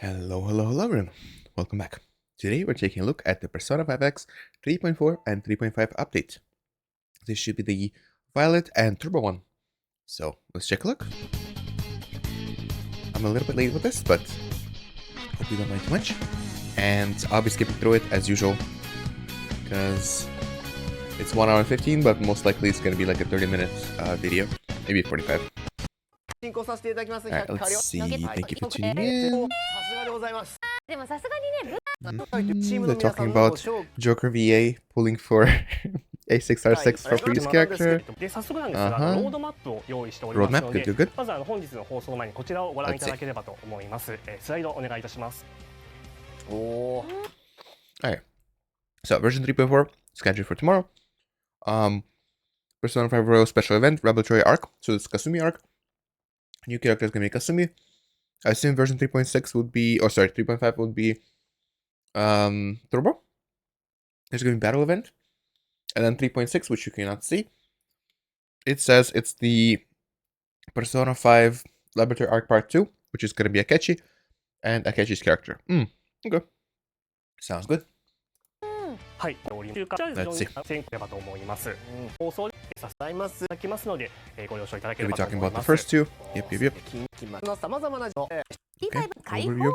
Hello everyone. Welcome back. Today we're taking a look at the Persona 5X 3.4 and 3.5 update. This should be the Violet and Turbo one. So let's take a look. I'm a little bit late with this, but hope you don't mind too much. And I'll be skipping through it as usual, because it's 1 hour and 15, but most likely it's going to be like a 30-minute video, maybe 45. Alright, let's see. Thank you for tuning in. They're talking about Joker VA pulling for A6R6 for previous character. Roadmap, good, good, good. Alright, so version 3.4 scheduled for tomorrow. Persona 5 Royal special event, Rebate arc, so it's Kasumi arc. New character is gonna be Kasumi. I assume version 3.6 would be, 3.5 would be Turbo. There's gonna be battle event, and then 3.6, which you cannot see. It says it's the Persona 5 Laboratory Arc Part 2, which is gonna be Akechi, and Akechi's character. Okay, sounds good. Let's see. We'll be talking about the first two. Yep. P5 Overview.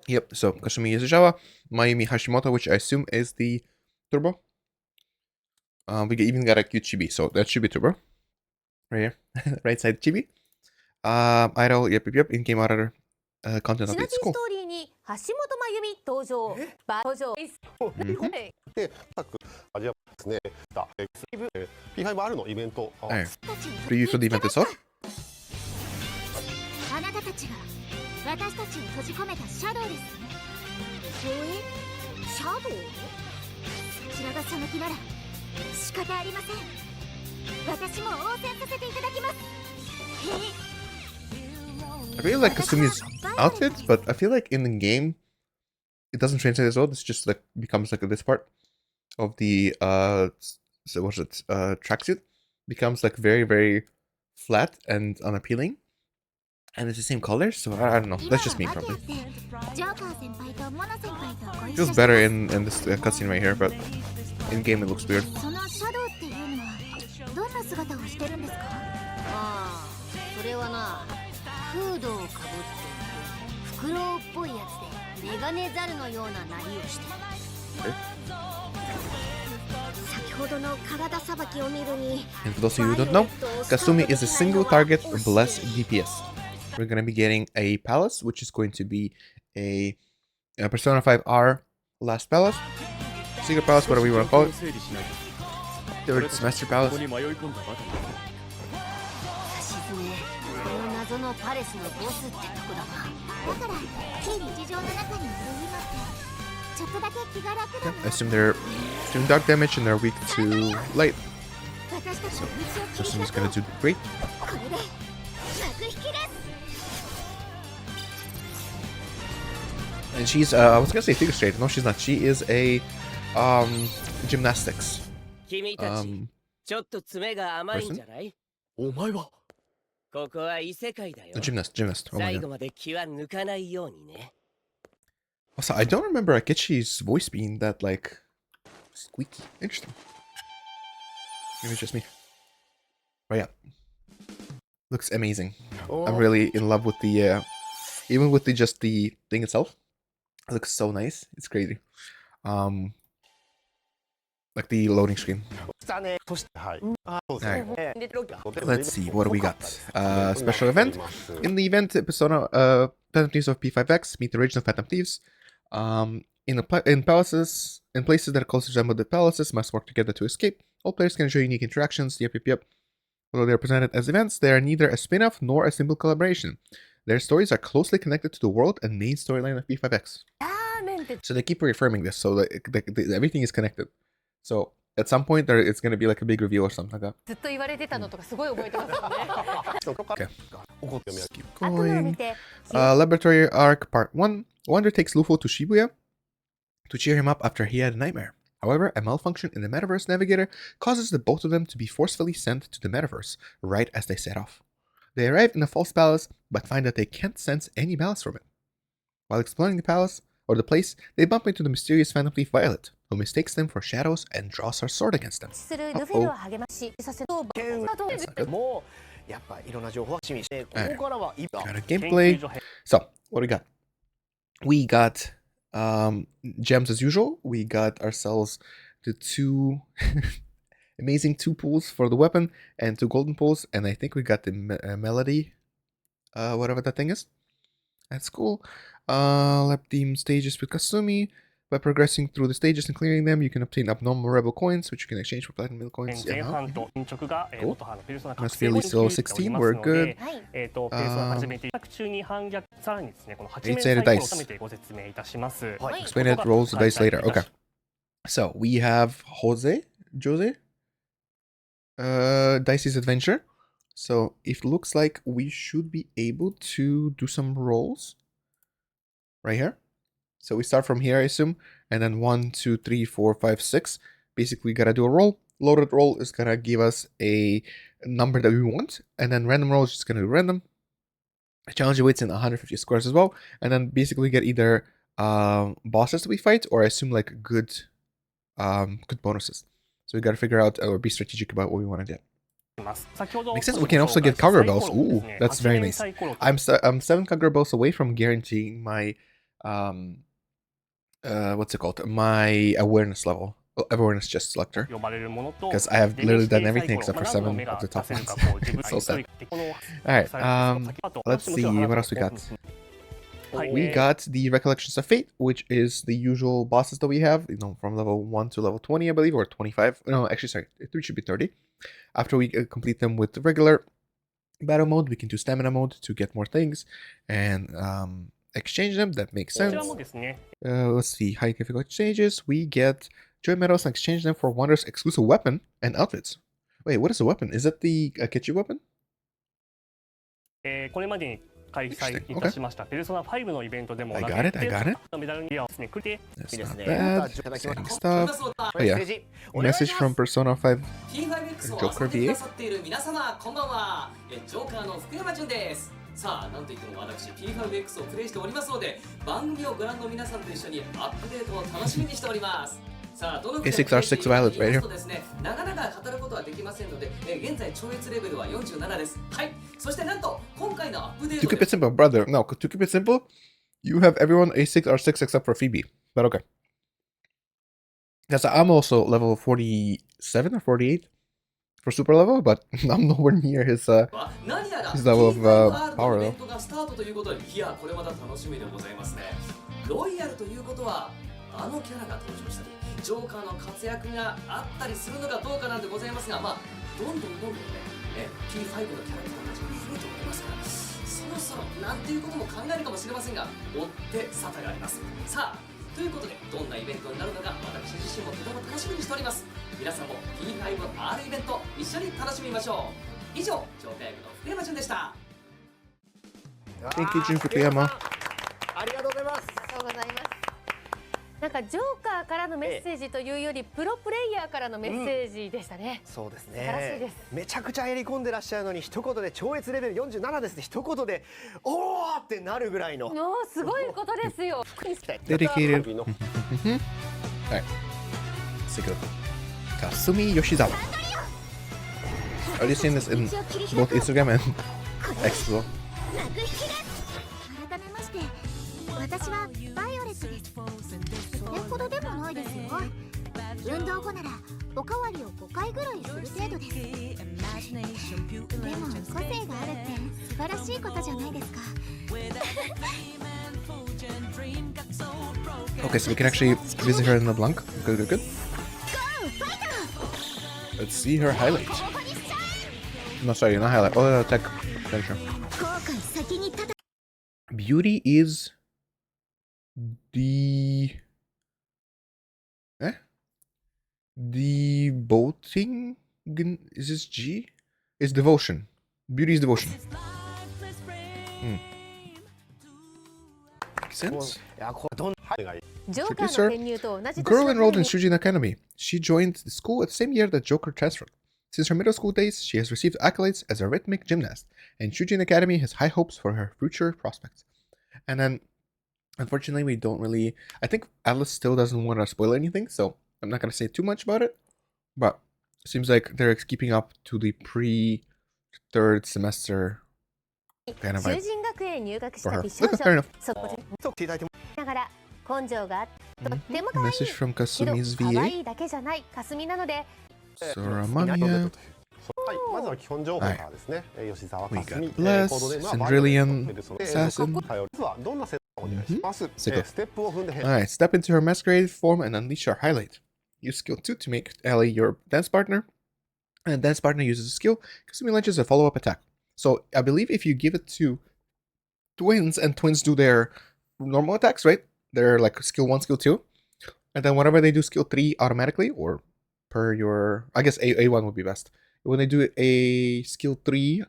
Yep, so Kasumi Yoshizawa, Mayumi Hashimoto, which I assume is the Turbo. We even got a cute chibi, so that should be Turbo. Right here, right side chibi. Idol, yep, in-game auditor, content updates, cool. Preview for the event itself. I really like Kasumi's outfit, but I feel like in the game it doesn't translate as well. This just like becomes like this part of the tracksuit becomes like very, very flat and unappealing, and it's the same colors, so I don't know, that's just me probably. Feels better in this cutscene right here, but in game it looks weird. And for those of you who don't know, Kasumi is a single target bless DPS. We're gonna be getting a palace, which is going to be a Persona 5R last palace, secret palace, whatever you want to call it. Third semester palace. I assume they're doing dark damage and they're weak to light. So Kasumi's gonna do great. And she's I was gonna say figure skater. No, she's not. She is a gymnastics person. A gymnast. Oh my god. Also, I don't remember Akechi's voice being that, like, squeaky. Interesting. Maybe it's just me. But yeah. Looks amazing. I'm really in love with the, even with just the thing itself. It looks so nice. It's crazy. Like the loading screen. Alright. Let's see, what do we got? Special event. In the event, Persona Phantom Thieves of P5X meet the original Phantom Thieves. In places that are close to resemble the palaces, must work together to escape. All players can enjoy unique interactions. Yep. Although they are presented as events, they are neither a spin-off nor a simple collaboration. Their stories are closely connected to the world and main storyline of P5X. So they keep reaffirming this, so everything is connected. So at some point it's going to be like a big reveal or something like that. Okay. Let's keep going. Laboratory Arc Part 1. Wander takes Luffo to Shibuya to cheer him up after he had a nightmare. However, a malfunction in the Metaverse Navigator causes the both of them to be forcefully sent to the Metaverse right as they set off. They arrive in a false palace, but find that they can't sense any malice from it. While exploring the palace, or the place, they bump into the mysterious phantom thief Violet, who mistakes them for shadows and draws her sword against them. Uh-oh. That's not good. Kind of gameplay. So, what do we got? We got gems as usual. We got ourselves the 2 amazing 2 pools for the weapon and 2 golden pools, and I think we got the melody, whatever that thing is. That's cool. Lap theme stages with Kasumi. By progressing through the stages and clearing them, you can obtain abnormal rebel coins, which you can exchange for platinum mill coins. Yeah, cool. Must be at least level 16. We're good. 8-sided dice. Explain it. Rolls the dice later. Okay. So we have Jose. Dicey's Adventure. So it looks like we should be able to do some rolls right here. So we start from here, I assume, and then 1, 2, 3, 4, 5, 6. Basically, we gotta do a roll. Loaded roll is gonna give us a number that we want, and then random roll is just gonna do random. Challenge awaits in 150 squares as well, and then basically we get either bosses that we fight, or I assume like good bonuses. So we gotta figure out or be strategic about what we want to get. Makes sense. We can also get Kagura bells. Ooh, that's very nice. I'm 7 Kagura bells away from guaranteeing my what's it called? My awareness level. Awareness chest selector. Because I have literally done everything except for 7 of the top ones. It's so sad. Alright, let's see what else we got. We got the Recollections of Fate, which is the usual bosses that we have, you know, from level 1 to level 20, I believe, or 25. No, actually, sorry, 3 should be 30. After we complete them with the regular battle mode, we can do stamina mode to get more things and exchange them. That makes sense. Let's see, high difficulty exchanges. We get joy medals and exchange them for Wonder's exclusive weapon and outfits. Wait, what is the weapon? Is that the Akechi weapon? Okay. I got it. That's not bad. Exciting stuff. Oh yeah. Message from Persona 5 Joker VA. さあ、なんといっても私 P5X をプレイしておりますので、番組をご覧の皆さんと一緒にアップデートを楽しみにしております。さあ、どのくらい A6R6 Violet right here ですね、なかなか語ることはできませんので、現在超越レベルは47です。はい。そしてなんと今回のアップデート To keep it simple, brother. No, to keep it simple, you have everyone A6R6 except for Phoebe. But okay. Because I'm also level 47 or 48. For super level, but I'm nowhere near his level of power though. いや、これまた楽しみでございますね。ロイヤルということはあのキャラが登場したり、ジョーカーの活躍があったりするのかどうかなんでございますが、まあどんどんね、P5 のキャラクターたちが増えておりますから、そろそろなんていうことも考えるかもしれませんが、追って沙汰があります。さあ。ということで、どんなイベントになるのか私自身もとても楽しみにしております。皆さんも P5R イベント一緒に楽しみましょう。以上、超火薬の福山潤でした。Thank you, Jun Fukuyama. ありがとうございます。ありがとうございます。なんかジョーカーからのメッセージというよりプロプレイヤーからのメッセージでしたね。そうですね。素晴らしいです。めちゃくちゃ入り込んでらっしゃるのに一言で超越レベル47ですって一言でおーってなるぐらいの。おー、すごいことですよ。Dedicated. Alright. Let's take a look. Kasumi Yoshizawa. Are you seeing this in both Instagram and X as well? 私はバイオレットです。それほどでもないですよ。運動後ならおかわりを5回ぐらいする程度です。でも個性があるって素晴らしいことじゃないですか。Okay, so we can actually visit her in LeBlanc. Good. Let's see her highlight. No, sorry, not highlight. Oh, tech. Sure. Beauty is devoting. Is this G? It's devotion. Beauty is devotion. Makes sense. Producer. Girl enrolled in Shujin Academy. She joined the school at the same year that Joker transferred. Since her middle school days, she has received accolades as a rhythmic gymnast, and Shujin Academy has high hopes for her future prospects. And then, unfortunately, we don't really... I think Atlas still doesn't want to spoil anything, so I'm not going to say too much about it. But it seems like they're keeping up to the pre-third semester kind of vibe for her. Okay, fair enough. Message from Kasumi's VA. Soramania. We got Bless, Cendrilian, Assassin. Alright, step into her masquerade form and unleash her highlight. Use skill 2 to make Ellie your dance partner. And dance partner uses a skill. Kasumi launches a follow-up attack. So I believe if you give it to twins and twins do their normal attacks, right? They're like skill 1, skill 2. And then whenever they do skill 3 automatically, or per your... I guess A1 would be best. When they do a skill 3,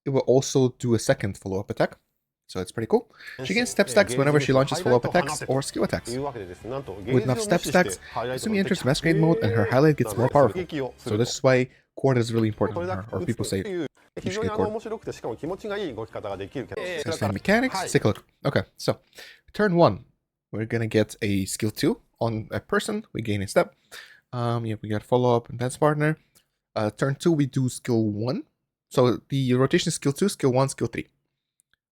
it will also do a second follow-up attack. So it's pretty cool. She gains step stacks whenever she launches follow-up attacks or skill attacks. With enough step stacks, Kasumi enters masquerade mode and her highlight gets more powerful. So this is why chord is really important on her, or people say you should get chord. Satisfying mechanics, let's take a look. Okay, so turn 1, we're gonna get a skill 2 on a person, we gain a step. Yeah, we got follow-up and dance partner. Turn 2, we do skill 1. So the rotation is skill 2, skill 1, skill 3.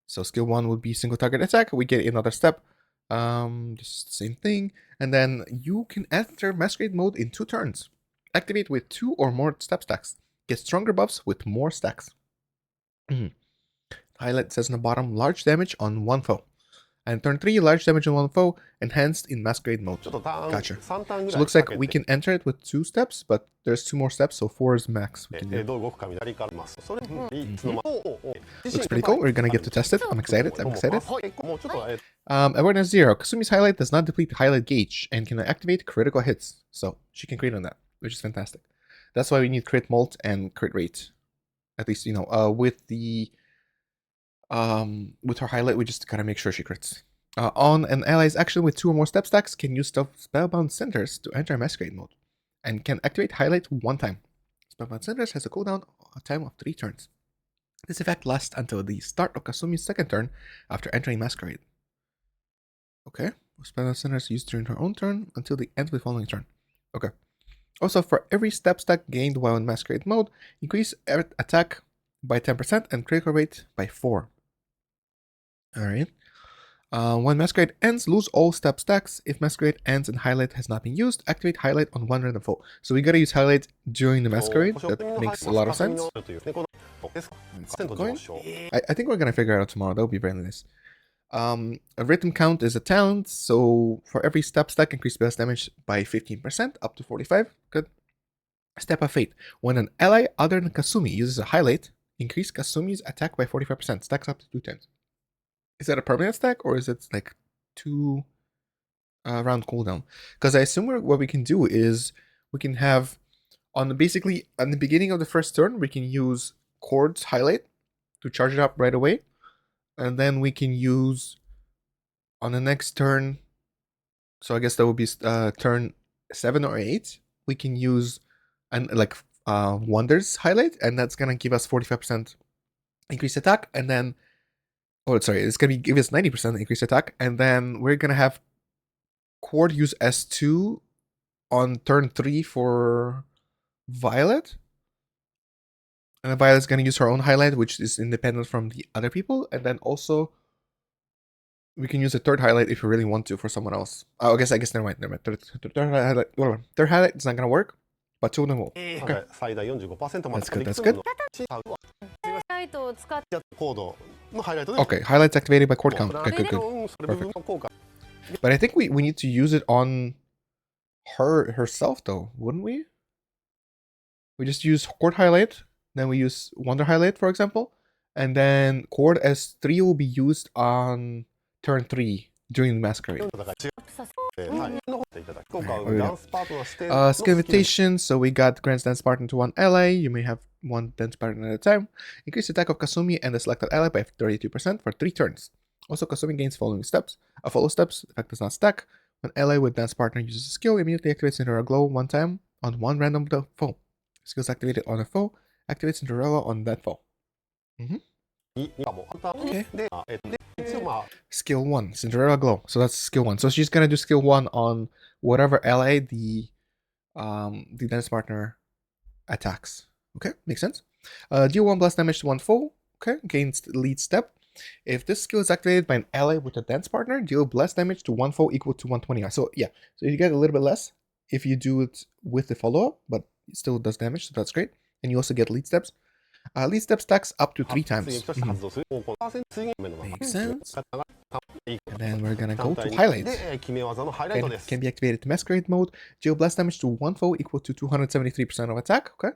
So skill 1 would be single target attack. We get another step. Just the same thing. And then you can enter masquerade mode in 2 turns. Activate with 2 or more step stacks. Get stronger buffs with more stacks. Highlight says on the bottom, large damage on 1 foe. And turn 3, large damage on 1 foe, enhanced in masquerade mode. Gotcha. So it looks like we can enter it with 2 steps, but there's 2 more steps, so 4 is max. We can do. Looks pretty cool. We're gonna get to test it. I'm excited. Awareness 0. Kasumi's highlight does not deplete the highlight gauge and can activate critical hits. So she can crit on that, which is fantastic. That's why we need crit mult and crit rate. At least, you know, with her highlight, we just gotta make sure she crits. On an ally's action with 2 or more step stacks, can use Spellbound Centers to enter masquerade mode, and can activate highlight 1 time. Spellbound Centers has a cooldown time of 3 turns. This effect lasts until the start of Kasumi's 2nd turn after entering masquerade. Okay, Spellbound Centers used during her own turn until the end of the following turn. Okay. Also, for every step stack gained while in masquerade mode, increase attack by 10% and critical rate by 4. Alright. When masquerade ends, lose all step stacks. If masquerade ends and highlight has not been used, activate highlight on 1 random foe. So we gotta use highlight during the masquerade. That makes a lot of sense. I think we're gonna figure it out tomorrow. That would be very nice. A rhythm count is a talent, so for every step stack, increase base damage by 15% up to 45. Good. Step of Fate. When an ally other than Kasumi uses a highlight, increase Kasumi's attack by 45%. Stacks up to 2 times. Is that a permanent stack, or is it like 2 round cooldown? Because I assume what we can do is we can have basically on the beginning of the first turn, we can use Chord's highlight to charge it up right away, and then we can use on the next turn. So I guess that would be turn 7 or 8. We can use Wonder's highlight, and that's gonna give us 45% increased attack, and then. Oh, sorry, it's going to give us 90% increased attack, and then we're going to have Chord use S2 on turn 3 for Violet. And then Violet's going to use her own highlight, which is independent from the other people, and then also we can use a 3rd highlight if we really want to for someone else. Oh, I guess never mind. Third highlight is not going to work, but 2 of them will. Okay. That's good. Okay, highlights activated by chord count. Okay, good. Perfect. But I think we need to use it on herself though, wouldn't we? We just use chord highlight, then we use Wonder highlight, for example, and then chord S3 will be used on turn 3 during the masquerade. Skill invitation. So we got grants dance partner to 1 ally. You may have 1 dance partner at a time. Increase attack of Kasumi and the selected ally by 32% for 3 turns. Also, Kasumi gains follow steps. The effect does not stack. When ally with dance partner uses a skill, immediately activates into a glow 1 time on 1 random foe. Skills activated on a foe. Activate Cinderella on that foe. Okay. Skill 1, Cinderella Glow. So that's skill 1. So she's gonna do skill 1 on whatever ally the dance partner attacks. Okay, makes sense. Deal 1 blast damage to one foe. Okay, gains lead step. If this skill is activated by an ally with a dance partner, deal blast damage to one foe equal to 120. So yeah, so you get a little bit less if you do it with the follow-up, but it still does damage, so that's great. And you also get lead steps. Lead step stacks up to 3 times. Makes sense. And then we're gonna go to highlight. Can be activated to masquerade mode. Deal blast damage to one foe equal to 273% of attack. Okay.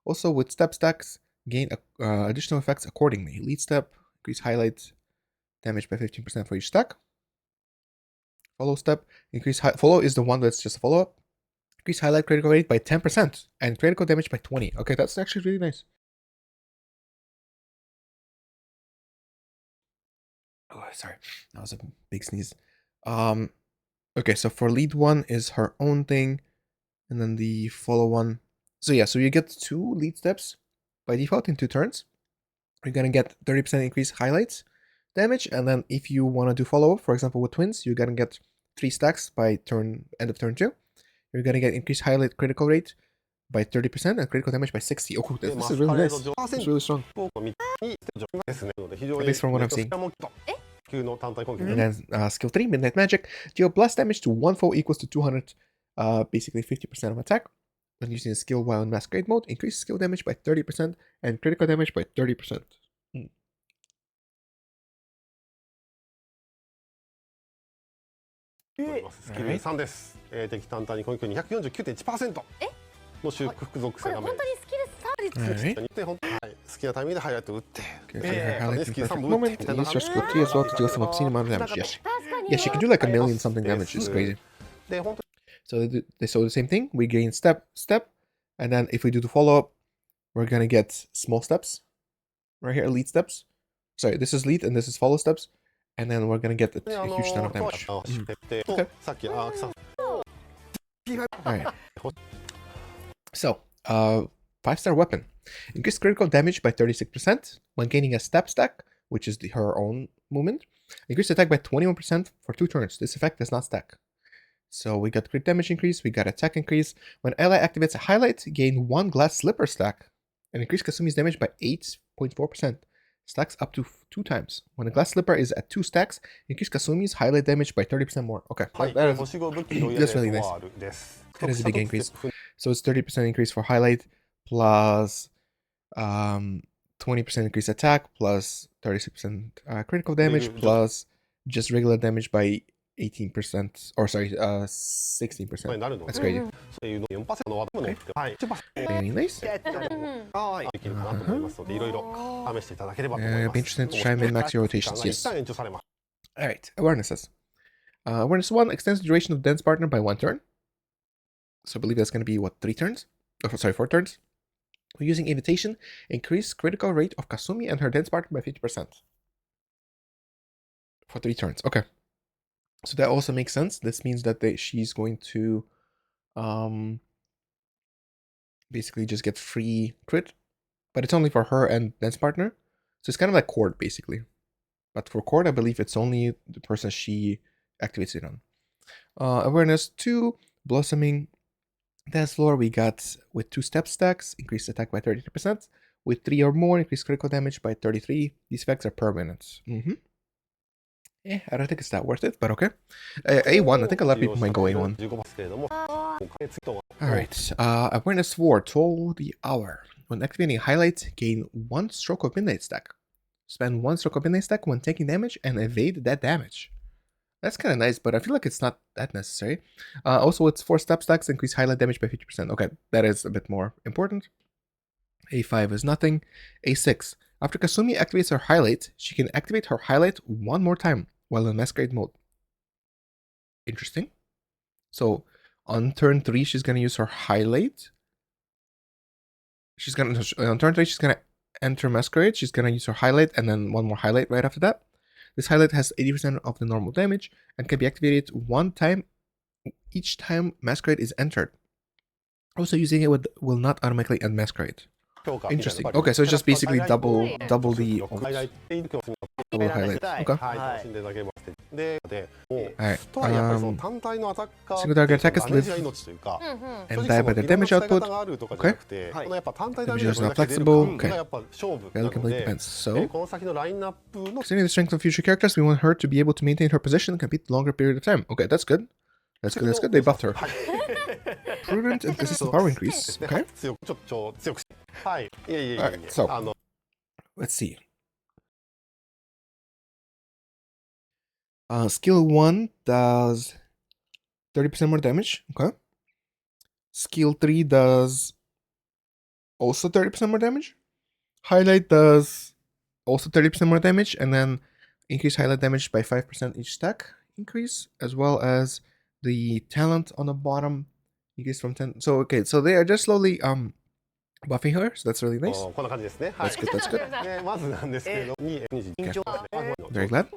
Also with step stacks, gain additional effects accordingly. Lead step, increase highlight damage by 15% for each stack. Follow step, increase follow is the one that's just a follow up. Increase highlight critical rate by 10% and critical damage by 20. Okay, that's actually really nice. Oh, sorry, that was a big sneeze. Okay, so for lead 1 is her own thing, and then the follow one. So yeah, so you get 2 lead steps by default in 2 turns. You're gonna get 30% increase highlights damage, and then if you want to do follow up, for example with twins, you're gonna get 3 stacks by end of turn 2. You're gonna get increased highlight critical rate by 30% and critical damage by 60. Oh, this is really nice. It's really strong. At least from what I'm seeing. And then skill 3, Midnight Magic. Deal blast damage to one foe equals to 200, basically 50% of attack. When using the skill while in masquerade mode, increase skill damage by 30% and critical damage by 30%. スキル3です。敵単体に攻撃力 249.1% の修復属性が本当にスキル3率によって好きなタイミングでハイライト打って、スキル3も打って、use your skill 3 as well to deal some obscene amount of damage. Yes. Yeah, she can do like a million something damage. It's crazy. So they do the same thing. We gain step, and then if we do the follow up, we're gonna get small steps. Right here, lead steps. Sorry, this is lead and this is follow steps. And then we're gonna get a huge ton of damage. Okay. Alright. So, 5-star weapon. Increase critical damage by 36% when gaining a step stack, which is her own movement. Increase attack by 21% for 2 turns. This effect does not stack. So we got crit damage increase, we got attack increase. When ally activates a highlight, gain 1 glass slipper stack and increase Kasumi's damage by 8.4%. Stacks up to 2 times. When a glass slipper is at 2 stacks, increase Kasumi's highlight damage by 30% more. Okay, that's really nice. That is a big increase. So it's 30% increase for highlight, plus 20% increase attack, plus 36% critical damage, plus just regular damage by 18%, or sorry, 16%. That's crazy. Okay. Very nice. Be interested to try and min-max your rotations, yes. Alright, awarenesses. Awareness 1 extends the duration of dance partner by 1 turn. So I believe that's going to be, what, 3 turns? Oh, sorry, 4 turns. We're using invitation, increase critical rate of Kasumi and her dance partner by 50%. For 3 turns, okay. So that also makes sense. This means that she's going to basically just get free crit, but it's only for her and dance partner. So it's kind of like Chord, basically. But for Chord, I believe it's only the person she activates it on. Awareness 2, Blossoming Dance Floor, we got with 2 step stacks, increased attack by 30%. With 3 or more, increased critical damage by 33. These effects are permanent. I don't think it's that worth it, but okay. A1, I think a lot of people might go A1. Alright, Awareness 4, Toll the Hour. When activating highlight, gain 1 stroke of midnight stack. Spend 1 stroke of midnight stack when taking damage and evade that damage. That's kind of nice, but I feel like it's not that necessary. Also, it's 4 step stacks, increase highlight damage by 50%. Okay, that is a bit more important. A5 is nothing. A6, after Kasumi activates her highlight, she can activate her highlight 1 more time while in masquerade mode. Interesting. So on turn 3, she's gonna use her highlight. On turn 3, she's gonna enter masquerade. She's gonna use her highlight and then 1 more highlight right after that. This highlight has 80% of the normal damage and can be activated 1 time each time masquerade is entered. Also, using it will not automatically unmasquerade. Interesting. Okay, so it's just basically double the double highlight. Okay. Alright. Single target attackers live and die by their damage output. Okay. Damage is not flexible. Okay. That completely depends. So, considering the strength of future characters, we want her to be able to maintain her position and compete longer period of time. Okay, that's good. That's good. That's good. They buffed her. Prudent and consistent power increase. Okay. Alright, so let's see. Skill 1 does 30% more damage. Okay. Skill 3 does also 30% more damage. Highlight does also 30% more damage, and then increase highlight damage by 5% each stack increase, as well as the talent on the bottom increase from 10. So okay, so they are just slowly buffing her, so that's really nice. That's good, that's good. Okay. Very glad.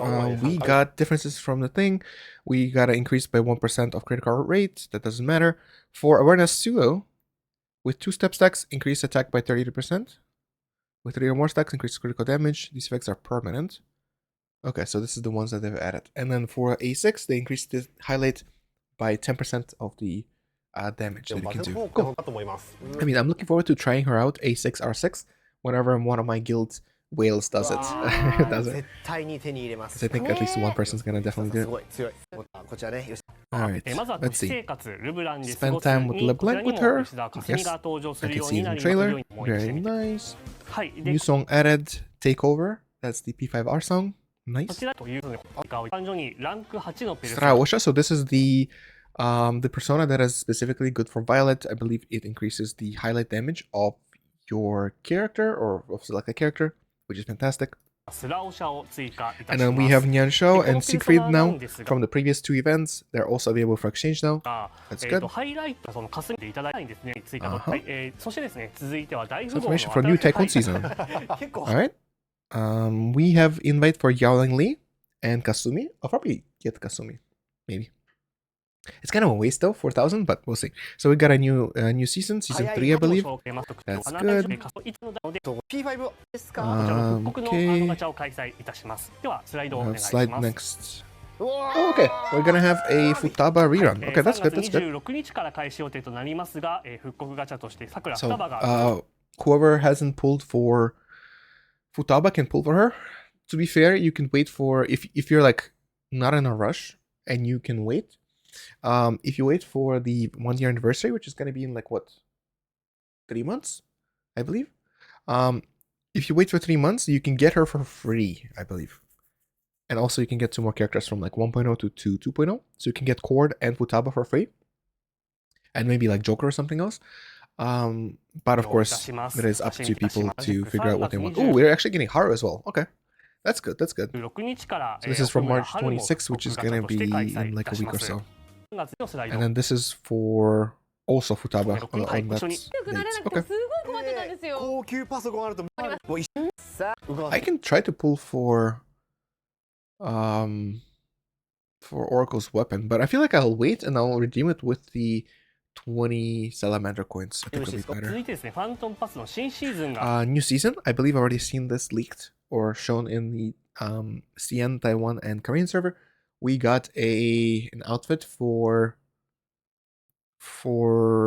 Alright, we got differences from the thing. We got an increase by 1% of critical rate. That doesn't matter. For awareness pseudo, with 2-step stacks, increase attack by 30%. With 3 or more stacks, increase critical damage. These effects are permanent. Okay, so this is the ones that they've added. And then for A6, they increased the highlight by 10% of the damage that it can do. Cool. I mean, I'm looking forward to trying her out, A6, R6, whenever one of my guild whales does it. Because I think at least one person's gonna definitely do it. Alright, let's see. Spend time with LeBlanc with her. Yes, I can see it in the trailer. Very nice. New song added, Takeover. That's the P5R song. Nice. Straosha, so this is the persona that is specifically good for Violet. I believe it increases the highlight damage of your character or of selected character, which is fantastic. And then we have Nyansho and Siegfried now from the previous 2 events. They're also available for exchange now. That's good. Information for new Tycoon season. Alright. We have invite for Yaoling Li and Kasumi. I'll probably get Kasumi. Maybe. It's kind of a waste though, 4,000, but we'll see. So we got a new season 3, I believe. That's good. Okay. Slide next. Oh, okay, we're gonna have a Futaba rerun. Okay, that's good, that's good. So, whoever hasn't pulled for Futaba can pull for her. To be fair, you can wait for, if you're like not in a rush and you can wait, if you wait for the 1-year anniversary, which is going to be in like what, 3 months, I believe. If you wait for 3 months, you can get her for free, I believe. And also you can get 2 more characters from like 1.0 to 2.0. So you can get Cord and Futaba for free. And maybe like Joker or something else. But of course, it is up to people to figure out what they want. Oh, we're actually getting Haru as well. Okay. That's good, that's good. So this is from March 26th, which is going to be in like a week or so. And then this is for also Futaba on that date. Okay. I can try to pull for Oracle's weapon, but I feel like I'll wait and I'll redeem it with the 20 Salamander coins. I think it'll be better. New season, I believe I've already seen this leaked or shown in the CN, Taiwan, and Korean server. We got an outfit for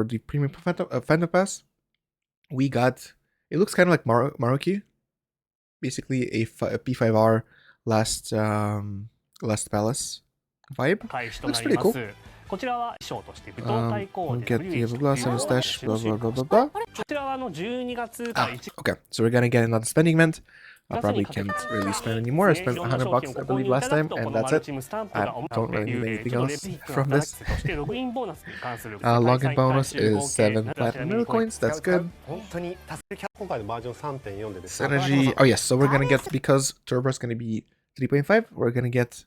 the premium Phantom Pass. We got, it looks kind of like Maruki, basically a P5R last palace vibe. Looks pretty cool. We'll get the blah stash, blah blah blah blah blah. Okay, so we're gonna get another spending event. I probably can't really spend anymore. I spent $100 I believe last time, and that's it. I don't really need anything else from this. Login bonus is 7 platinum middle coins. That's good. Synergy. Oh yes, so we're gonna get, because Turbo is gonna be 3.5. We're gonna get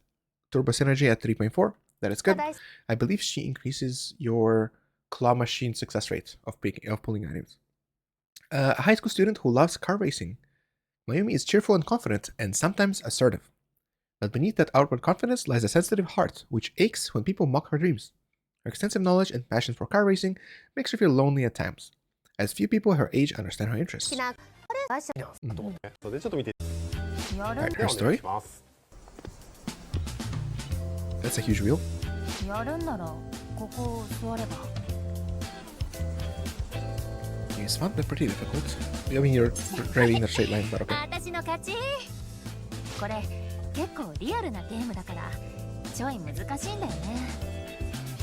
Turbo Synergy at 3.4. That is good. I believe she increases your claw machine success rate of pulling items. A high school student who loves car racing. Mayumi is cheerful and confident, and sometimes assertive. But beneath that outward confidence lies a sensitive heart, which aches when people mock her dreams. Her extensive knowledge and passion for car racing makes her feel lonely at times, as few people her age understand her interests. Alright, her story. That's a huge wheel. It's fun, but pretty difficult. I mean, you're driving in a straight line, but okay. これ結構リアルなゲームだからちょい難しいんだよね。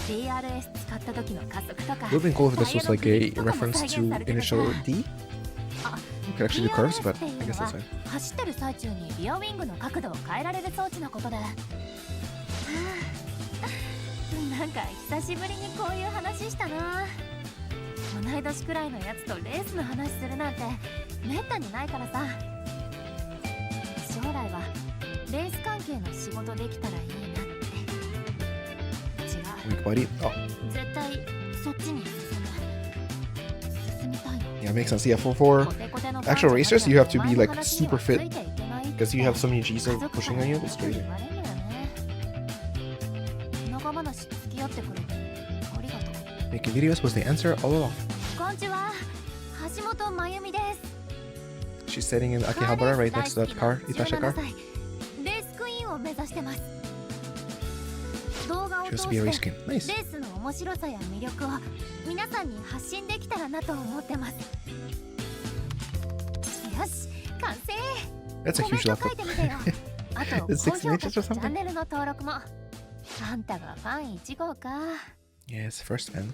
DRS 使った時の加速とか。 Would have been cool if this was like a reference to initial D. You could actually do curves, but I guess that's fine. 走ってる最中にリアウィングの角度を変えられる装置のことで。なんか久しぶりにこういう話したな。同い年くらいのやつとレースの話するなんてめったにないからさ。将来はレース関係の仕事できたらいいなって。違う。 Weak body. Oh, 絶対そっちに進みたいの。 yeah, makes sense. Yeah, for actual racers, you have to be like super fit because you have so many G's pushing on you. It's crazy. 仲話付き合ってくれてありがとう。 Making videos was the answer all along. こんにちは。橋本真由美です。 She's sitting in Akihabara right next to that car, Itasha car. レースクイーンを目指してます。動画を She 通 wants to し be a て race king. Nice. レースの面白さや魅力を皆さんに発信できたらなと思ってます。よし、完成。 That's a コメン huge ト書い laptop. てみてよ。あと It's 高 16 inches 評価 or とチ something? ャンネルの登録も。あんたがファン1号か。 Yes, first fan.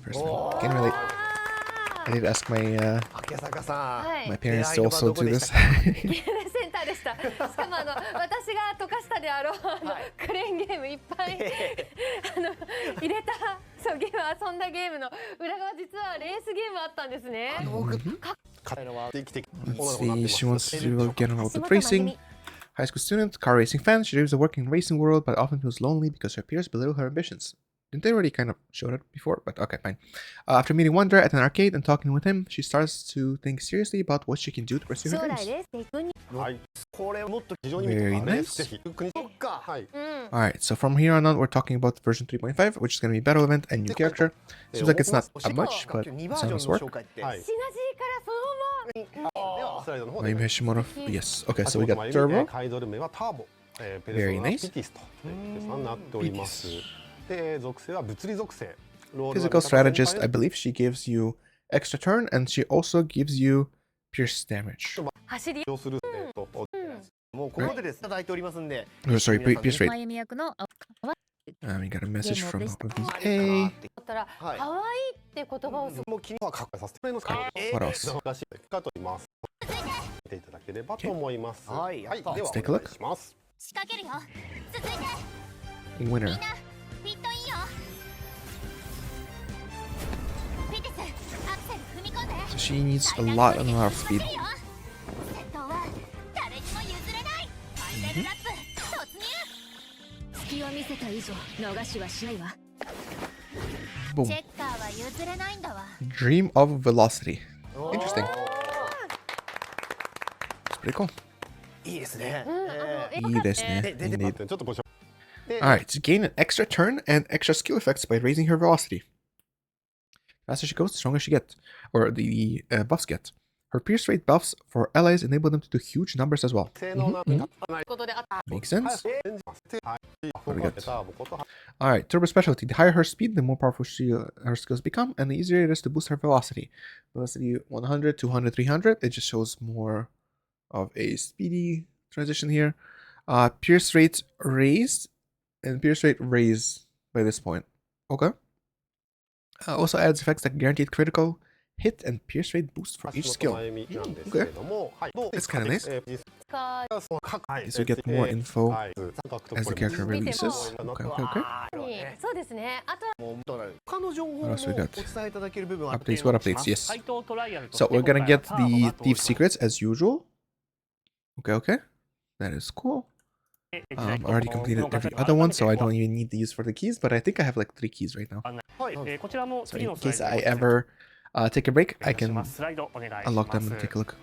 Can't relate. I need to ask my 秋坂さん、はい my parents to also do this. ゲームセンターでした。しかも私が溶かしたであろうクレーンゲームいっぱい入れたそうゲーム遊んだゲームの裏側実はレースゲームあったんですね。彼らは生きて Let's see. She wants to get involved with racing. High school student, car racing fan. She dreams of working in the racing world, but often feels lonely because her peers belittle her ambitions. Didn't they already kind of show that before? But okay, fine. After meeting Wonder at an arcade and talking with him, she starts to think seriously about what she can do to pursue her 将来 dreams. レースで自分にはいこれをもっと非常に Very レー nice. スぜひ国そっかはい Alright, so from here on out, we're talking about version 3.5, which is going to be battle event and new character. Seems like it's not that much, but 2 it's バージョン almost の work. 紹介ってシナジーからそのままではスライドの方で Maybe Hashimoto. Yes. Okay, so we got 足元真由美 turbo. カイドル名はターボペルソ Very ナ nice. ピティスとなっておりますで属性は物理属性 Physical strategist, I believe she gives you extra turn and she also gives you pierce damage. 走り要するともうここでですいただいておりますんで Oh, sorry, pierce rate. 真由美役の We got a message from A. だったら可愛いって言葉をすもう昨日は書かさせてもらいますから What else? 難しいかと言います見ていただければと思いますはいやったでは Let's take a お look. 願いします仕掛けるよ。続いて Winner. フィットインよ。ピティス、アクセル踏み込んで。 So she needs a lot of speed. 先頭は誰にも譲れない。ファイナルラップ突入。隙を見せた以上逃しはしないわ。 Boom. チェッカーは譲れないんだわ。 Dream of velocity. Interesting. It's pretty cool. いいですね絵 Indeed. ちょっとご紹介 Alright, to gain an extra turn and extra skill effects by raising her velocity. Faster she goes, the stronger she gets, or the buffs get. Her pierce rate buffs for allies enable them to do huge numbers as well. 性能なことであった Makes sense. はい Alright, turbo specialty. The higher her speed, the more powerful her skills become, and the easier it is to boost her velocity. Velocity 100, 200, 300. It just shows more of a speedy transition here. Pierce rate raised, and pierce rate raised by this point. Okay. Also adds effects like guaranteed critical hit and pierce rate boost for each skill. Okay. That's kind of nice. Guess we get more info as the character releases. Okay. そうですね。あと他の情報もお What else we got? 伝えいただける部分は Updates, what updates? Yes. So we're gonna get the thief secrets as usual. Okay. That is cool. I already completed every other one, so I don't even need these for the keys, but I think I have like 3 keys right now. こちらも So 次 in のスライ case ド I ever take a break, I お願いし can ますスライドお願いします unlock them and take a look.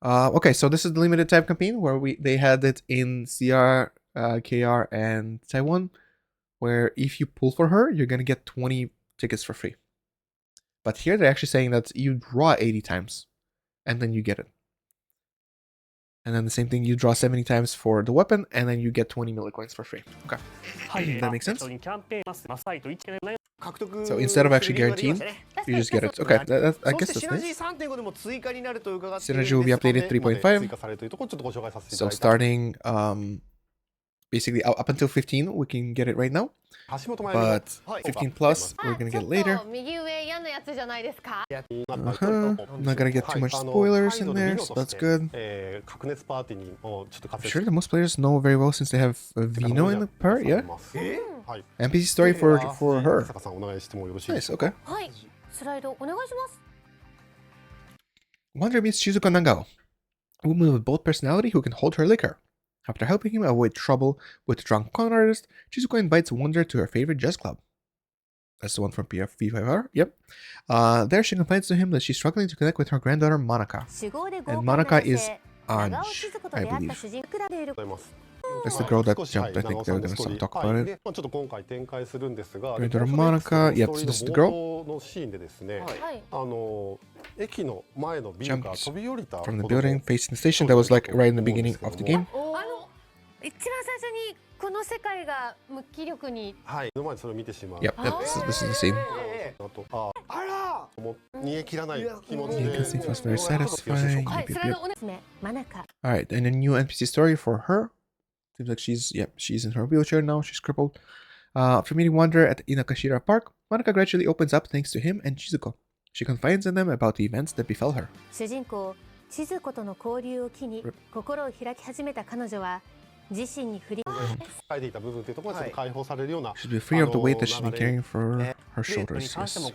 Okay, so this is the limited time campaign where they had it in CR, KR, and Taiwan. where if you pull for her, you're gonna get 20 tickets for free. But here they're actually saying that you draw 80 times, and then you get it. And then the same thing, you draw 70 times for the weapon, and then you get 20 millicoins for free. Okay, that makes sense. So instead of actually guaranteeing, you just get it. Okay, I guess that's nice. Synergy will be updated 3.5. So starting basically up until 15, we can get it right now. But 15 plus, we're gonna get it later. I'm not gonna get too much spoilers in there, so that's good. I'm sure that most players know very well since they have Vino in the part, yeah? NPC story for her. Nice, okay. Wonder meets Shizuko Nagao, a woman with bold personality who can hold her liquor. After helping him avoid trouble with the drunk con artist, Shizuko invites Wonder to her favorite jazz club. That's the one from P5R, yep. There she complains to him that she's struggling to connect with her granddaughter Monica. And Monica is Ange, I believe. That's the girl that jumped, I think they were going to talk about it. Granddaughter Monica, yep, so this is the girl. Jumped from the building, facing the station. That was like right in the beginning of the game. Yep, this is the scene. It was very satisfying. Yep. Alright, and a new NPC story for her. Seems like she's in her wheelchair now, she's crippled. After meeting Wonder at Inakashira Park, Monica gradually opens up thanks to him and Shizuko. She confides in them about the events that befell her. Should be free of the weight that she's been carrying for her shoulders. Yes.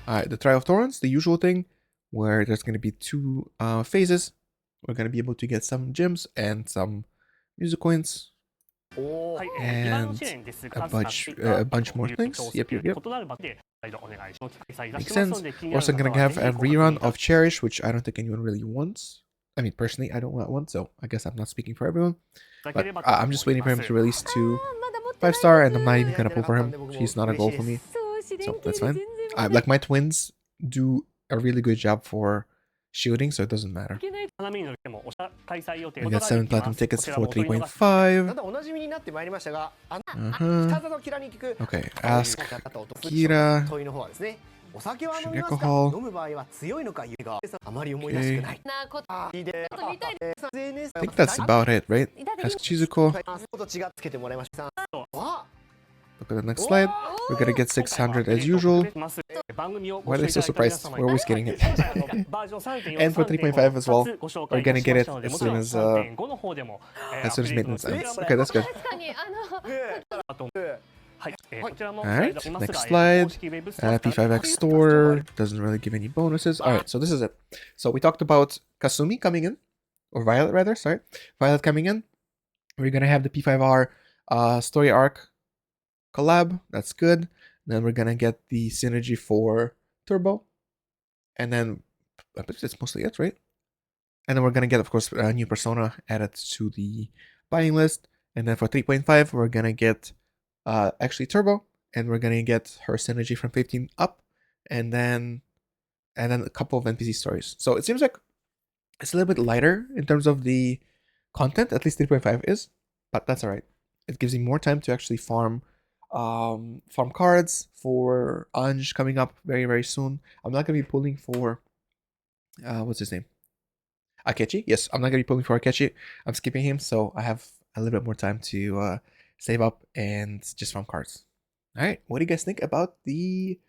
Alright, the Trial of Thorns, the usual thing, where there's going to be two phases. We're going to be able to get some gems and some music coins. And a bunch more things. Yep. Makes sense. We're also going to have a rerun of Cherish, which I don't think anyone really wants. I mean, personally, I don't want one, so I guess I'm not speaking for everyone. But I'm just waiting for him to release 2 5-star, and I'm not even going to pull for him. He's not a goal for me, so that's fine. Like, my twins do a really good job for shielding, so it doesn't matter. We got 7 platinum tickets for 3.5. Okay, ask Kira. Drink alcohol. Okay. I think that's about it, right? Ask Shizuko. Look at the next slide. We're gonna get 600 as usual. Why are they so surprised? We're always getting it. And for 3.5 as well. We're gonna get it as soon as maintenance ends. Okay, that's good. Alright, next slide. P5X store doesn't really give any bonuses. Alright, so this is it. So we talked about Kasumi coming in, or Violet rather, sorry. Violet coming in. We're gonna have the P5R story arc collab, that's good. Then we're gonna get the synergy for Turbo. And then, I believe that's mostly it, right? And then we're gonna get, of course, a new persona added to the buying list. And then for 3.5, we're gonna get actually Turbo, and we're gonna get her synergy from 15 up, and then a couple of NPC stories. So it seems like it's a little bit lighter in terms of the content, at least 3.5 is, but that's alright. It gives me more time to actually farm cards for Ange coming up very, very soon. I'm not gonna be pulling for what's his name? Akechi? Yes, I'm not gonna be pulling for Akechi. I'm skipping him, so I have a little bit more time to save up and just farm cards. Alright, what do you guys think about the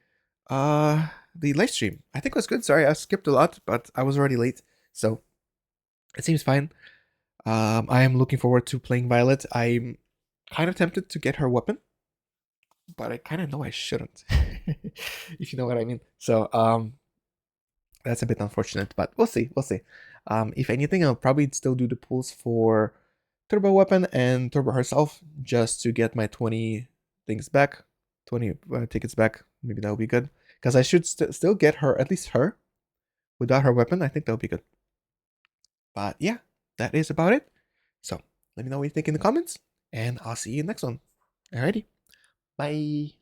live stream? I think it was good. Sorry, I skipped a lot, but I was already late, so it seems fine. I am looking forward to playing Violet. I'm kind of tempted to get her weapon, but I kind of know I shouldn't, if you know what I mean. So that's a bit unfortunate, but we'll see. If anything, I'll probably still do the pulls for Turbo weapon and Turbo herself, just to get my 20 things back, 20 tickets back. Maybe that'll be good, because I should still get her, at least her, without her weapon. I think that'll be good. But yeah, that is about it. So let me know what you think in the comments, and I'll see you in the next one. Alrighty. Bye.